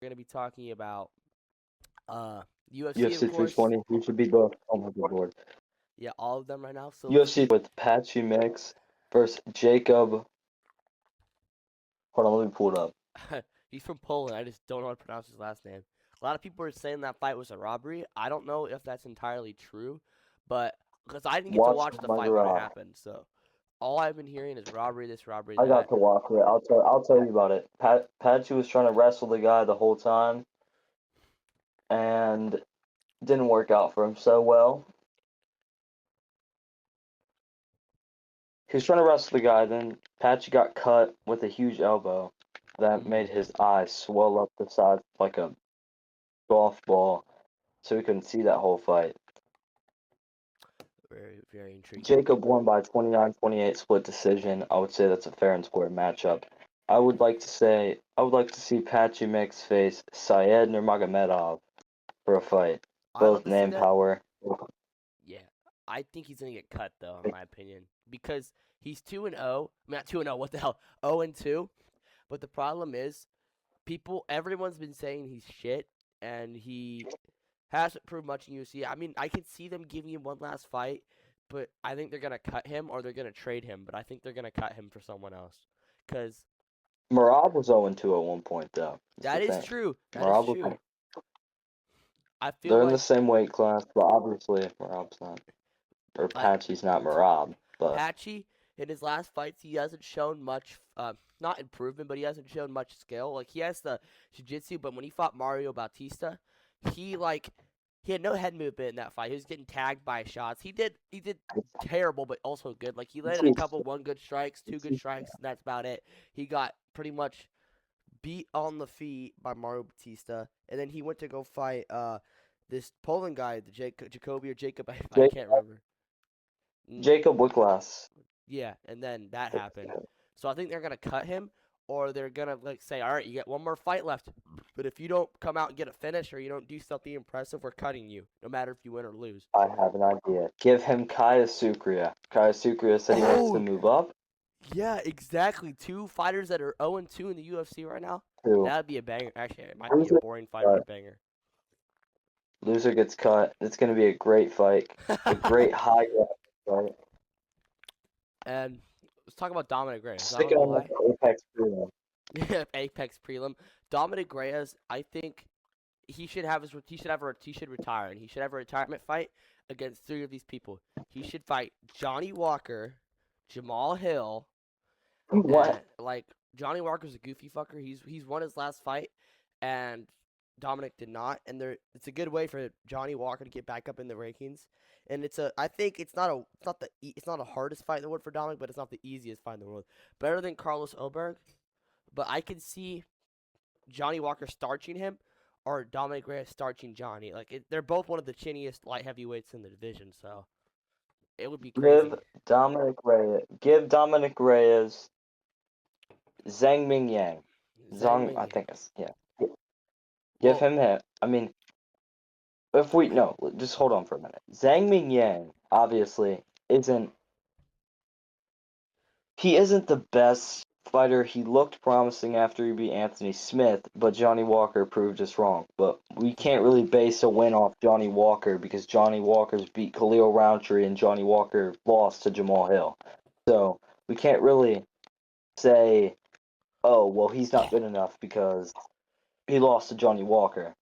We're gonna be talking about uh UFC, of UFC course. 320. You should be both. Oh my good lord. Yeah, all of them right now. So let's UFC get. with Patchy Mix versus Jacob. Hold on, let me pull it up. He's from Poland. I just don't know how to pronounce his last name. A lot of people are saying that fight was a robbery. I don't know if that's entirely true, but because I didn't get to Watch watch the my fight when it garage. happened, so all I've been hearing is robbery this, robbery I that. got to watch it. I'll tell you about it. Patchy was trying to wrestle the guy the whole time, and didn't work out for him so well. He was trying to wrestle the guy, then Patchy got cut with a huge elbow that Mm, made his eye swell up the size like a golf ball, so he couldn't see that whole fight. very, very intriguing. Jacob won by 29-28 split decision. I would say that's a fair and square matchup. I would like to see Patchy Mix face Syed Nurmagomedov for a fight. I love Both to see name that. power. Yeah, I think he's gonna get cut though, in my opinion, because he's 2-0. I mean, not 2-0. What the hell? 0-2. But the problem is, everyone's been saying he's shit, and he hasn't proved much in UFC. I mean, I could see them giving him one last fight, but I think they're gonna cut him or they're gonna trade him. But I think they're gonna cut him for someone else, cause Marab was 0-2 at one point though. That's the that is thing. true. That is Marab was true. I feel they're in the like same weight class, but obviously Marab's not, or like Patchy's not Marab, but Patchy in his last fights, he hasn't shown much, not improvement, but he hasn't shown much skill. Like he has the jiu-jitsu, but when he fought Mario Bautista, he like he had no head movement in that fight. He was getting tagged by shots. He did terrible, but also good. Like he landed a couple one good strikes, two good strikes, and that's about it. He got pretty much beat on the feet by Mario Bautista, and then he went to go fight this Poland guy, the Jacoby or Jacob, I Jake, can't remember. Jacob Wicklass. Yeah, and then that happened. So I think they're gonna cut him, or they're gonna like say, all right, you get one more fight left, but if you don't come out and get a finish, or you don't do something impressive, we're cutting you, no matter if you win or lose. I have an idea. Give him Kaya Sucria. Kaya Sucria said he wants to Oh, move up yeah, exactly. Two fighters that are 0-2 in the UFC right now. to That'd be a banger. Actually, it might be a loser. boring fight or a banger. Loser gets cut. It's going to be a great fight, a great high fight. And let's talk about Dominick Reyes. I Stick don't it know on why. the Apex prelim. Apex prelim. Dominick Reyes, I think he should retire, and he should have a retirement fight against three of these people. He should fight Johnny Walker, Jamal Hill, and What? like Johnny Walker's a goofy fucker. He's won his last fight, and Dominic did not. And it's a good way for Johnny Walker to get back up in the rankings. And I think it's not the hardest fight in the world for Dominic, but it's not the easiest fight in the world. Better than Carlos Oberg, but I can see Johnny Walker starching him or Dominic Reyes starching Johnny. They're both one of the chinniest light heavyweights in the division, so it would be Give crazy. Dominic Reyes. Give Dominic Reyes Zhang Ming Yang. Zhang Zhang, Ming I Yang. think it's yeah. Give Well, him him. I mean, if we no, just hold on for a minute. Zhang Ming Yang obviously isn't he isn't the best fighter. He looked promising after he beat Anthony Smith, but Johnny Walker proved us wrong. But we can't really base a win off Johnny Walker because Johnny Walker's beat Khalil Roundtree and Johnny Walker lost to Jamal Hill. So we can't really say, oh, well, he's not good enough because he lost to Johnny Walker.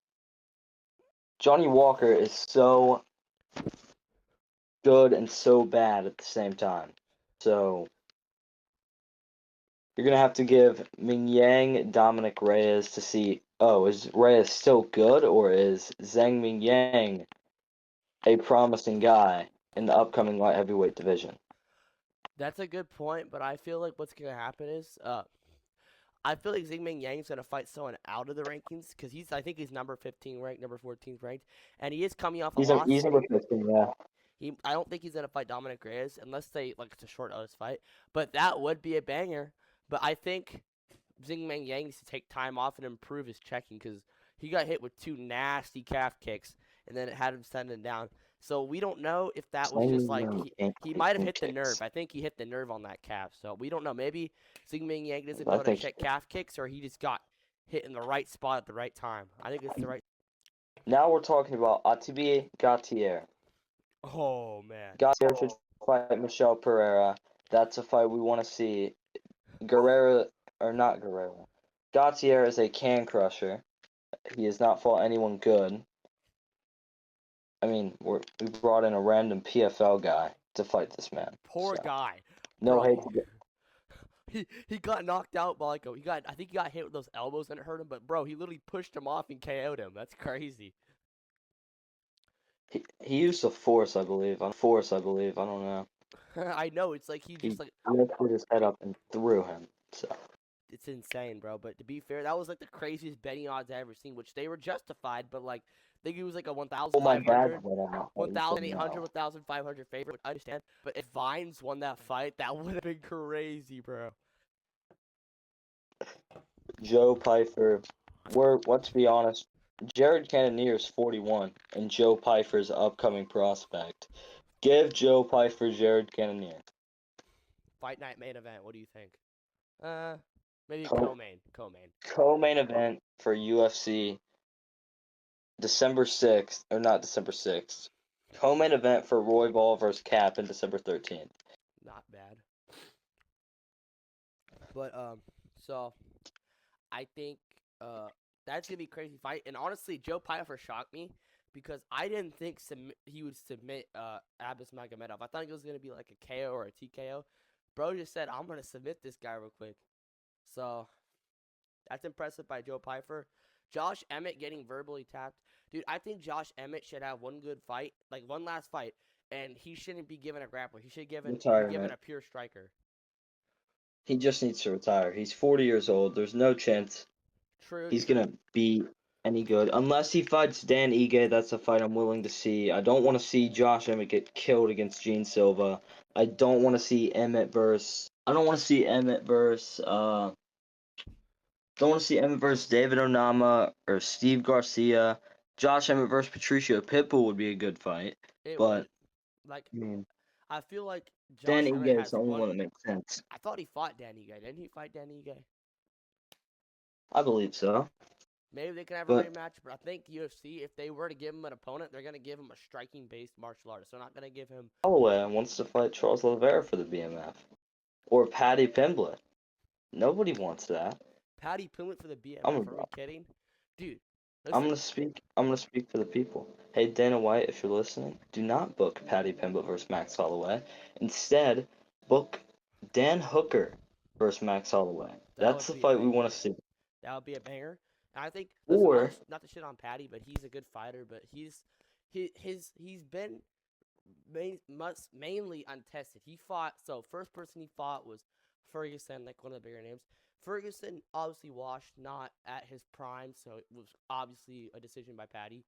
Johnny Walker is so good and so bad at the same time. So you're gonna have to give Ming Yang Dominic Reyes to see. Oh, is Reyes still good, or is Zhang Ming Yang a promising guy in the upcoming light heavyweight division? that's a good point, but I feel like what's gonna happen is, I feel like Xingming Yang's gonna fight someone out of the rankings because I think he's number 15 ranked, number 14 ranked, and he is coming off a He's loss. number 15, yeah. I don't think he's gonna fight Dominic Reyes unless it's a short notice fight, but that would be a banger. But I think Xingming Yang needs to take time off and improve his checking because he got hit with two nasty calf kicks and then it had him sending down. So we don't know if that was Zhang just Ming like Yang can't he take might have knee hit the nerve. kicks. I think he hit the nerve on that calf. So we don't know. Maybe Xingming Yang doesn't know I how to think check calf kicks, or he just got hitting the right spot at the right time. I think it's the right. Now we're talking about Atiba Gautier. Oh man. Gautier should fight Michel Pereira. That's a fight we want to see. Guerrero, or not Guerrero. Gautier is a can crusher. He has not fought anyone good. I mean, we brought in a random PFL guy to fight this man. Poor So, guy. no Bro. hate to get. He got knocked out by like I think he got hit with those elbows and it hurt him, but bro, he literally pushed him off and KO'd him. That's crazy. He used a force, I believe. I don't know. I know, it's like he He just like lifted his head up and threw him. So it's insane, bro. But to be fair, that was like the craziest betting odds I ever seen, which they were justified, but like I think it was like a oh my 1,500, God, what am I- 1,800, no. 1,500 favorite, which I understand. But if Vines won that fight, that would have been crazy, bro. Joe Pyfer. Let's be honest. Jared Cannonier is 41, and Joe Pyfer's upcoming prospect. Give Joe Pyfer Jared Cannonier. Fight night main event. What do you think? Maybe Co- co-main. Co-main event for UFC December 6th, or not December 6th. Co-main event for Roy Ball versus Cap in December 13th. Not bad. But so I think that's gonna be a crazy fight. And honestly, Joe Pyfer shocked me because I didn't think he would submit Abis Magomedov. I thought it was gonna be like a KO or a TKO. Bro just said, "I'm gonna submit this guy real quick." So that's impressive by Joe Pyfer. Josh Emmett getting verbally tapped, dude. I think Josh Emmett should have one good fight, like one last fight, and he shouldn't be given a grappler. He should be given Retirement. a pure striker. He just needs to retire. He's 40 years old. There's no chance True. he's gonna be any good unless he fights Dan Ige. That's a fight I'm willing to see. I don't want to see Josh Emmett get killed against Gene Silva. I don't want to see Emmett versus. I don't want to see Emmett versus. Don't want to see Emmett versus David Onama or Steve Garcia. Josh Emmett versus Patricio Pitbull would be a good fight, It but would. Like, I mean, I feel like Dan Josh Emmett Ige is has the only one. one that makes sense. I thought he fought Danny Ige. Didn't he fight Danny Ige? I believe so, Maybe they can have a but rematch, but I think UFC, if they were to give him an opponent, they're gonna give him a striking-based martial artist. They're not gonna give him. Holloway wants to fight Charles Oliveira for the BMF or Paddy Pimblett. Nobody wants that. Patty Pimblett for the BMF. I'm Are gonna, we kidding? Dude, I'm listen. gonna speak. I'm gonna speak for the people. Hey Dana White, if you're listening, do not book Paddy Pimblett versus Max Holloway. Instead, book Dan Hooker versus Max Holloway. That That's would the be a fight we want banger. to see. That would be a banger. And I think, listen, Or not to shit on Patty, but he's a good fighter. But he's been mainly untested. He fought. So first person he fought was Ferguson, like one of the bigger names. Ferguson obviously washed, not at his prime, so it was obviously a decision by Patty.